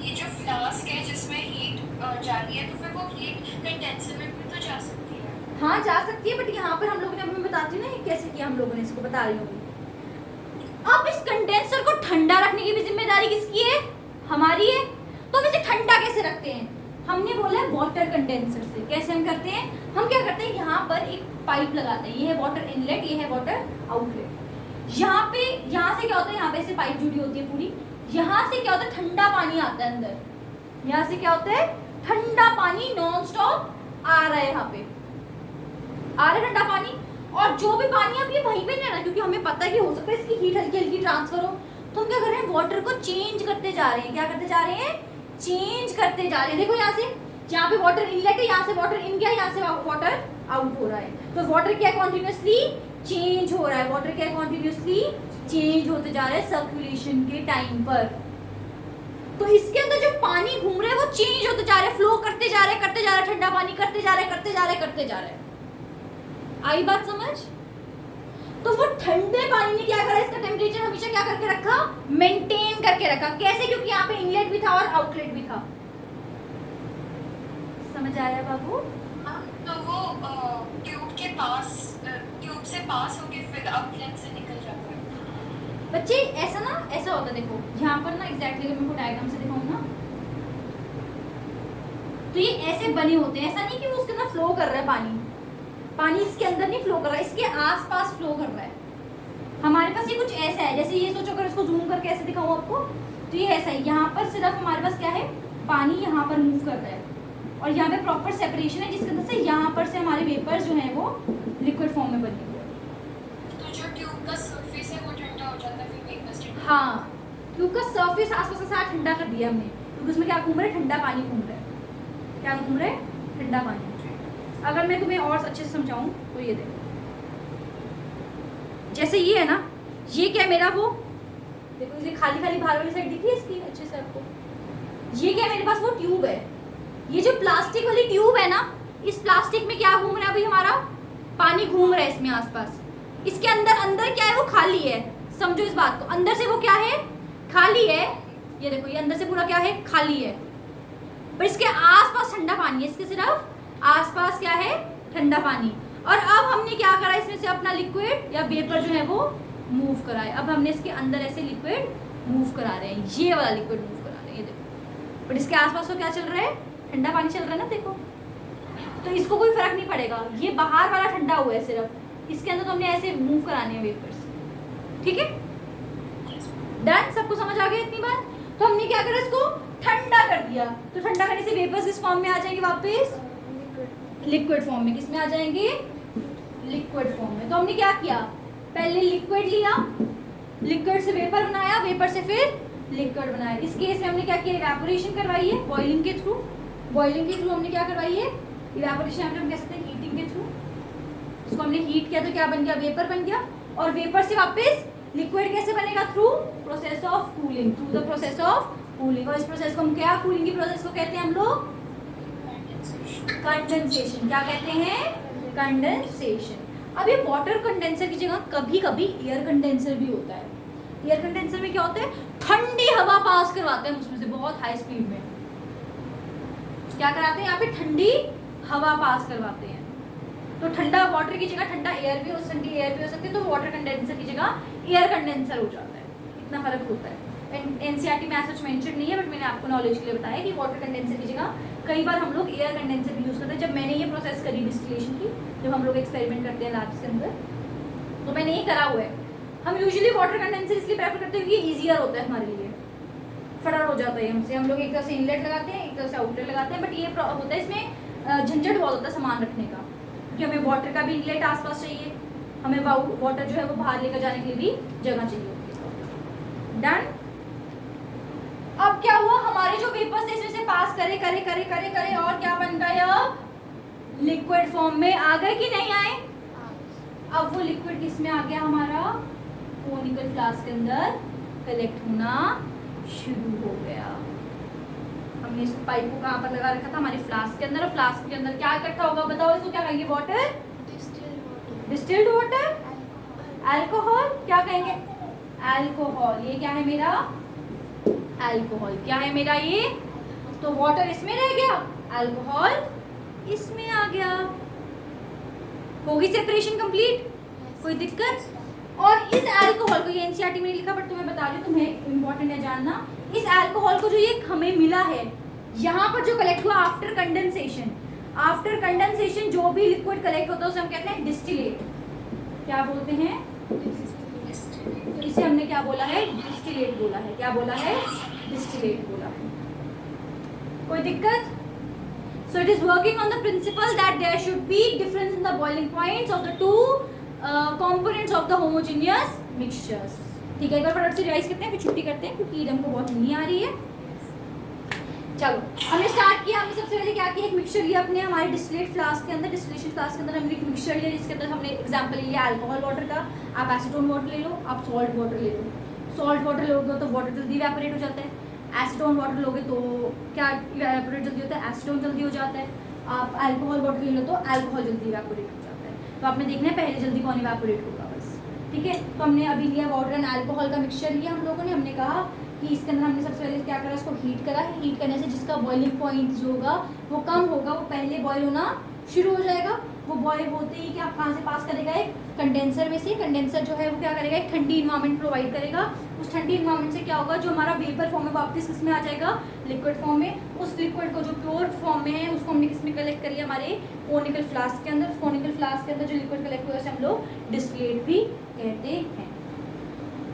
ये जो फ्लास्क है जिसमें हीट जा रही है, तो फिर वो हीट कंडेंसर में भी तो जा सकती है। हाँ जा सकती है, बट यहाँ पर हम लोगों ने, अभी मैं बताती हूँ ना कैसे किया हम लोगों ने, इसको बता रही हूँ। अब इस कंडेंसर को ठंडा रखने की भी जिम्मेदारी किसकी है, हमारी है। तो हम इसे ठंडा कैसे रखते हैं, हमने बोला है वाटर कंडेंसर से। कैसे हम करते हैं, हम क्या करते हैं, यहाँ पर एक पाइप लगाते हैं, ये है वाटर इनलेट, ये है वाटर आउटलेट। यहाँ पे, यहाँ से क्या होता है, यहाँ पे ऐसे पाइप जुड़ी होती है पूरी, यहाँ से क्या होता है, ठंडा पानी आता है अंदर। यहाँ से क्या होता है, ठंडा पानी नॉन स्टॉप आ रहा है, यहाँ पे आ रहा है ठंडा पानी। और जो भी पानी अब ये वहीं पे नहीं रहना, क्योंकि हमें पता है कि हो सकता है इसकी हीट हल्की हल्की ट्रांसफर हो। तो हम क्या कर रहे हैं, वाटर को चेंज करते जा रहे हैं। क्या करते जा रहे हैं, चेंज करते जा रहे हैं। देखो यहाँ से, जहाँ पे वाटर इनलेट है, यहाँ से वाटर इन गया, यहाँ से वाटर आउट हो रहा है। तो वाटर क्या कॉन्टिन्यूसली चेंज हो रहा है, वाटर क्या कॉन्टिन्यूसली चेंज होते जा रहे हैं सर्कुलेशन के टाइम पर। तो इसके अंदर जो पानी घूम रहा है वो चेंज होते जा रहे हैं, फ्लो करते जा रहे हैं, करते जा रहे हैं, ठंडा पानी करते जा रहे हैं, करते जा रहे हैं, करते जा रहे हैं। आई बात समझ। तो वो ठंडे पानी ने क्या करा, इसका टेम्परेचर हमेशा क्या करके रखा, मेंटेन करके रखा। कैसे, क्योंकि यहाँ पे इनलेट भी था और आउटलेट भी था। समझ आया बाबू। तो वो ट्यूब के पास, ट्यूब से पास होके फिर आउटलेट से निकल जाता है। बच्चे ऐसा ना, ऐसा होता है, देखो यहाँ पर ना एग्जैक्टली अगर मैं आपको डायग्राम से दिखाऊं ना, तो ये ऐसे बने होते हैं। ऐसा नहीं कि वो उसके अंदर फ्लो कर रहा है पानी, पानी इसके अंदर नहीं फ्लो कर रहा है, इसके आसपास फ्लो कर रहा है। हमारे पास ये कुछ ऐसा है, जैसे ये सोचो अगर इसको जूम करके ऐसे दिखाऊं आपको, तो ये ऐसा है। यहाँ पर सिर्फ हमारे पास क्या है, पानी यहाँ पर मूव कर रहा है, और यहाँ पे प्रॉपर सेपरेशन है, जिसके अंदर से यहाँ पर से हमारे वेपर्स जो है वो लिक्विड फॉर्म में बने हुए हैं। तो जो ट्यूब का सरफेस है वो ठंडा हो जाता है, फिर वेपर्स ठंडा। हाँ, ट्यूब का सरफेस आसपास का सारा ठंडा कर दिया हमने, क्योंकि उसमें क्या घूम रहा है, ठंडा पानी घूम रहा है। क्या घूम रहा है, ठंडा पानी। अगर मैं तुम्हें और अच्छे से समझाऊं तो ये देखो, जैसे ये है ना, ये क्या है मेरा, वो देखो ये खाली खाली बाहर वाली साइड दिखी है इसकी अच्छे से आपको। ये क्या है, मेरे पास वो ट्यूब है। ये जो प्लास्टिक वाली ट्यूब है ना, इस प्लास्टिक में क्या घूम रहा है अभी, हमारा पानी घूम रहा है इसमें आसपास। इसके अंदर, अंदर क्या है, वो खाली है। समझो इस बात को, अंदर से वो क्या है, खाली है। ये देखो, ये अंदर से पूरा क्या है, खाली है, पर इसके आसपास ठंडा पानी है। इसके सिर्फ आसपास क्या है, ठंडा पानी। और अब हमने क्या करा, इसमें से अपना लिक्विड या वेपर जो है वो मूव करा है। अब हमने इसके अंदर ऐसे लिक्विड मूव करा रहे हैं, ये वाला लिक्विड मूव करा रहे हैं, ये देखो। बट इसके आसपास तो क्या चल रहा है, ठंडा पानी चल रहा है ना, देखो। तो इसको कोई फर्क नहीं पड़ेगा, ये बाहर वाला ठंडा हुआ है सिर्फ, इसके अंदर तो हमने ऐसे मूव कराने हैं वेपर्स। ठीक है, डन, सबको समझ आ गया इतनी बात। तो हमने क्या करा, इसको ठंडा कर दिया। तो ठंडा करने से वेपर्स इस फॉर्म में आ जाएंगे, वापस लिक्विड फॉर्म में। किसमें आ जाएंगे, लिक्विड फॉर्म में। तो हमने क्या किया, पहले लिक्विड लिया, लिक्विड से वेपर बनाया, वेपर से फिर लिक्विड बनाया। इस केस में हमने क्या किया, इवेपोरेशन करवाई है बॉइलिंग के थ्रू। बॉइलिंग के थ्रू हमने क्या करवाई है, इवेपोरेशन हम कह सकते हैं हीटिंग के थ्रू। इसको हमने हीट किया तो क्या बन गया, वेपर बन गया। और वेपर से वापस लिक्विड कैसे बनेगा? Through process of cooling, through the process of cooling. और इस प्रोसेस को हम क्या, कूलिंग की प्रोसेस को कहते हैं हम लोग कंडेंसेशन। क्या कहते हैं? कंडेंसेशन। अब ये वाटर कंडेंसर की जगह कभी कभी एयर कंडेंसर भी होता है। एयर कंडेंसर में क्या होता है? ठंडी हवा पास करवाते हैं उसमें से बहुत हाई स्पीड में। क्या कराते हैं यहाँ पे? ठंडी हवा पास करवाते हैं। तो ठंडा वाटर की जगह ठंडा एयर भी हो, ठंडी एयर भी हो सकती है, तो वाटर कंडेंसर की जगह एयर कंडेंसर हो जाता है। इतना फर्क होता है। एनसीईआरटी में ऐसा मेंशन नहीं है, बट मैंने आपको नॉलेज के लिए बताया कि वाटर कंडेंसर की जगह कई बार हम लोग एयर कंडेंसर भी यूज़ करते हैं। जब मैंने ये प्रोसेस करी डिस्टिलेशन की, जब हम लोग एक्सपेरिमेंट करते हैं लैब्स के अंदर, तो मैंने ये करा हुआ है। हम यूजुअली वाटर कंडेंसर इसलिए प्रेफर करते हैं क्योंकि ईजियर होता है हमारे लिए, फटाफट हो जाता है हमसे। हम लोग एक तरह से इनलेट लगाते हैं, एक तरह से आउटलेट लगाते हैं, बट ये होता है इसमें झंझट बहुत होता है सामान रखने का, क्योंकि हमें वाटर का भी इनलेट आसपास चाहिए, हमें वाटर जो है वो बाहर लेकर जाने के लिए भी जगह चाहिए होती है। डन। अब क्या हुआ? हमारे जो वेपर्स इसमें से पास करे करे करे करे करे और क्या बन गए? अब लिक्विड फॉर्म में आ गए कि नहीं आए? अब वो लिक्विड किस में आ गया? हमारा कोनिकल फ्लास्क के अंदर कलेक्ट होना शुरू हो गया। हमने इस पाइप को कहाँ पर लगा रखा था? हमारे फ्लास्क के अंदर। और फ्लास्क के अंदर क्या इकट्ठा होगा? बताओ इसको क्या कहेंगे? Water, distilled water, alcohol. क्या कहेंगे? अल्कोहल। ये क्या है मेरा? अल्कोहल। क्या है मेरा ये? तो वाटर इसमें रह गया, अल्कोहल इसमें आ गया। होगी सेपरेशन कंप्लीट? कोई दिक्कत? और इस अल्कोहल को, ये एनसीईआरटी में लिखा बट तुम्हें बता रही हूँ, तुम्हें इंपॉर्टेंट है जानना। इस अल्कोहल को जो ये हमें मिला है यहाँ पर जो कलेक्ट हुआ आफ्टर कंडेंसेशन, आफ्टर कंडेंसेशन जो भी लिक्विड कलेक्ट होता है उसे हम कहते हैं डिस्टिलेट। क्या बोलते हैं? तो इसे हमने क्या बोला है? डिस्टिलेट बोला है। क्या बोला है? डिस्टिलेट बोला है। कोई दिक्कत? So it is working on the principle that there should be difference in the boiling points of the two components of the homogeneous mixtures. ठीक है, एक बार फटाफट से रिवाइज करते हैं, फिर छुट्टी करते हैं क्योंकि ईद हमको बहुत नहीं आ रही है। चलो, हमने स्टार्ट किया। हमने सबसे पहले क्या किया? एक मिक्सचर लिया अपने हमारे डिस्टिलेट फ्लास्क के अंदर। डिस्टिलेशन फ्लास्क के अंदर हमने एक मिक्सचर लिया जिसके अंदर हमने एग्जांपल लिया अल्कोहल वाटर का। आप एसीटोन वाटर ले लो, आप सॉल्ट वाटर ले लो। सॉल्ट वाटर लोगे तो वाटर जल्दी इवेपोरेट हो जाता है। एसीटोन वाटर लोगे तो क्या इवेपोरेट जल्दी होता है? एसीटोन जल्दी हो जाता है। आप अल्कोहल वाटर ले लो तो अल्कोहल जल्दी इवेपोरेट हो जाता है। तो आपने देखना है पहले जल्दी कौन इवेपोरेट होगा बस। ठीक है, तो हमने अभी लिया वाटर एंड अल्कोहल का मिक्सचर लिया हम लोगों ने। हमने कहा कि इसके अंदर हमने सबसे पहले क्या करा? इसको हीट करा। हीट करने से जिसका बॉइलिंग पॉइंट जो होगा वो कम होगा, वो पहले बॉयल होना शुरू हो जाएगा। वो बॉयल होते ही क्या कहाँ से पास करेगा? एक कंडेंसर में से। कंडेंसर जो है वो क्या करेगा? एक ठंडी इन्वायरमेंट प्रोवाइड करेगा। उस ठंडी इन्वायरमेंट से क्या होगा? जो हमारा वेपर फॉर्म है वापस किसमें आ जाएगा? लिक्विड फॉर्म में। उस लिक्विड को जो प्योर फॉर्म में है उसको हमने किसमें कलेक्ट करिए? हमारे कोनिकल फ्लास्क के अंदर। उस कोनिकल फ्लास्क के अंदर जो लिक्विड कलेक्ट हुआ है उसे हम लोग डिस्टिलेट भी कहते हैं।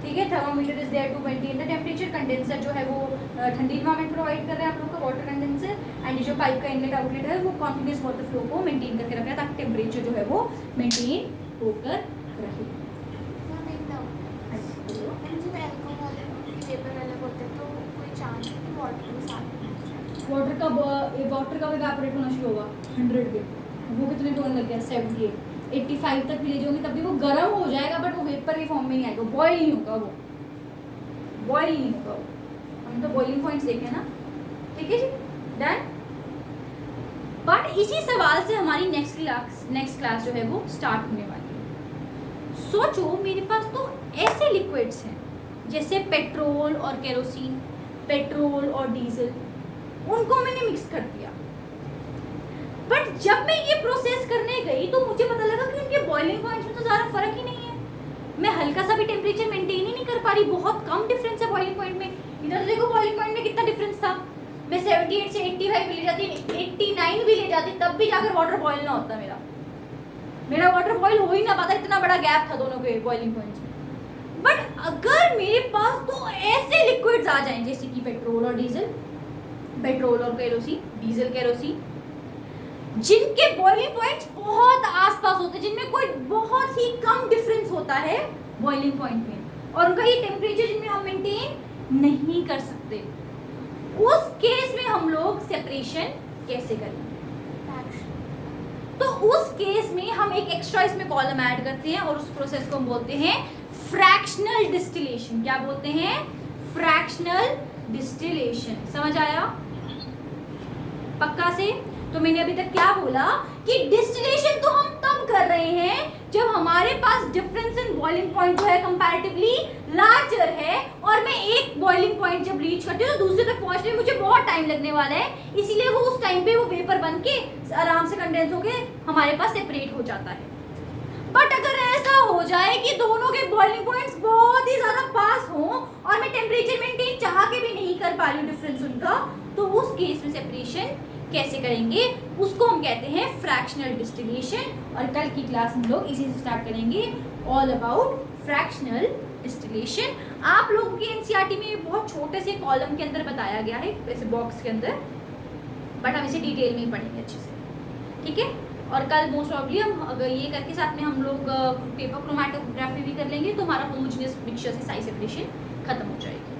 ठीक है, thermometer is there to maintain the temperature. Condenser जो है वो ठंडी इन्वायरमेंट प्रोवाइड कर रहा है हम लोग का, वाटर कंडेंसर। एंड ये जो पाइप का इनलेट आउटलेट है वो कॉन्टिन्यूस वाटर फ्लो को मेंटेन करके रख रहा है ताकि टेम्परेचर जो है वो मेंटेन होकर रहे। वाटर का इवेपोरेट होना शुरू होगा 100 पे। वो कितने टोन लग गया? 78, 85 तक भी ले जाओगे तब भी वो गर्म हो जाएगा, बट वो वेपर के फॉर्म में नहीं आएगा, बॉयल नहीं होगा। वो बॉयल नहीं होगा वो। हम तो बॉइलिंग पॉइंट्स देखे ना। ठीक है जी, डन। बट इसी सवाल से हमारी नेक्स्ट क्लास जो है वो स्टार्ट होने वाली है। सोचो मेरे पास तो ऐसे लिक्विड्स हैं जैसे पेट्रोल और केरोसिन, पेट्रोल और डीजल, उनको मैंने मिक्स कर दिया। बट जब मैं ये प्रोसेस करने गई तो मुझे पता लगा कि उनके बॉइलिंग पॉइंट्स में तो ज़्यादा फर्क ही नहीं है। मैं हल्का सा भी टेम्परेचर मेंटेन ही नहीं कर पा रही, बहुत कम डिफरेंस है बॉइलिंग पॉइंट में। इधर देखो बॉइलिंग पॉइंट में कितना डिफरेंस था। मैं 78 से 85 भी ले जाती, 89 भी ले जाती, तब भी जाकर वाटर बॉयल ना होता मेरा वाटर बॉयल हो ही ना पाता, इतना बड़ा गैप था दोनों के बॉइलिंग पॉइंट्स में। बट अगर मेरे पास तो ऐसे लिक्विड्स आ जाएं जैसे कि पेट्रोल और डीजल, पेट्रोल और केरोसिन, डीजल केरोसिन, जिनके बॉइलिंग पॉइंट्स बहुत आसपास होते हैं, जिनमें कोई बहुत ही कम डिफरेंस होता है बॉइलिंग पॉइंट में, और उनका ये टेम्परेचर जिनमें हम मेंटेन नहीं कर सकते, उस केस में हम लोग सेपरेशन कैसे करेंगे? तो उस केस में हम एक एक्स्ट्रा इसमें कॉलम ऐड करते हैं और उस प्रोसेस को हम बोलते हैं फ्रैक्शनल डिस्टिलेशन। क्या बोलते हैं? Fractional distillation. समझ आया पक्का से? तो मैंने अभी तक क्या बोला कि डिस्टिलेशन तो हम तब कर रहे हैं जब हमारे पास डिफरेंस इन बॉइलिंग पॉइंट जो है कंपैरेटिवली लार्जर है, और मैं एक बॉइलिंग पॉइंट जब रीच करती हूँ तो दूसरे तक पहुंचने में मुझे बहुत टाइम लगने वाला है, इसीलिए वो उस टाइम पे वो वेपर बन के आराम से कंडेंस होके हमारे पास सेपरेट हो जाता है। बट अगर ऐसा हो जाए कि दोनों के बॉइलिंग पॉइंट्स बहुत ही ज्यादा पास हो और मैं टेम्परेचर मेंटेन चाह के भी नहीं कर पा रही हूँ डिफरेंस उनका, तो उस केस में सेपरेशन कैसे करेंगे? उसको हम कहते हैं फ्रैक्शनल डिस्टिलेशन। और कल की क्लास में लोग इसी से स्टार्ट करेंगे, ऑल अबाउट फ्रैक्शनल डिस्टिलेशन। आप लोगों की एनसीईआरटी में बहुत छोटे से कॉलम के अंदर बताया गया है, वैसे बॉक्स के अंदर, बट हम इसे डिटेल में ही पढ़ेंगे अच्छे से, ठीक है? और कल मोस्ट प्रॉब्ली हम अगर ये करके साथ में हम लोग पेपर क्रोमेटोग्राफी भी कर लेंगे, तो हमारा होमोजेनियस मिक्सचर से साइज सेपरेशन खत्म हो जाएगी।